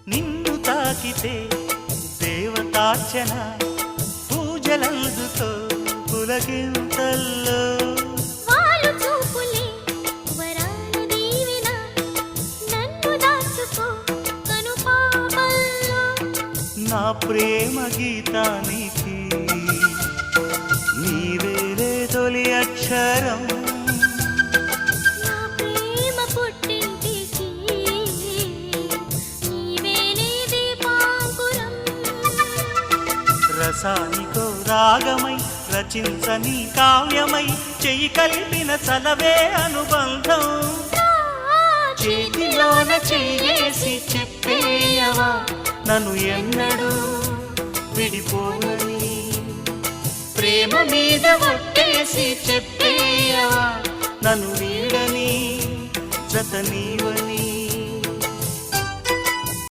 నిన్ను తాకితే దేవతార్చన పూజలందుతో పులకింతల్లో వాళ్ళు చూపులే వరాల దీవెన నన్ను దాచుకో కనుపాపల్లో నా ప్రేమ గీతానికి నీవేలే తొలి అక్షరం నా ప్రేమ పుట్టింటికి నీవేలే దీపాంకురం రసానికో రాగమై రచించని కావ్యమై చెయ్యి కలిపిన చలవే అనుబంధం చేతిలోన చెయ్యేసి చెప్పేయవా నన్ను ఎన్నడూ విడిపోనని ప్రేమ మీద ఒట్టేసి చెప్పేయవా నన్ను వీడని జత నీవని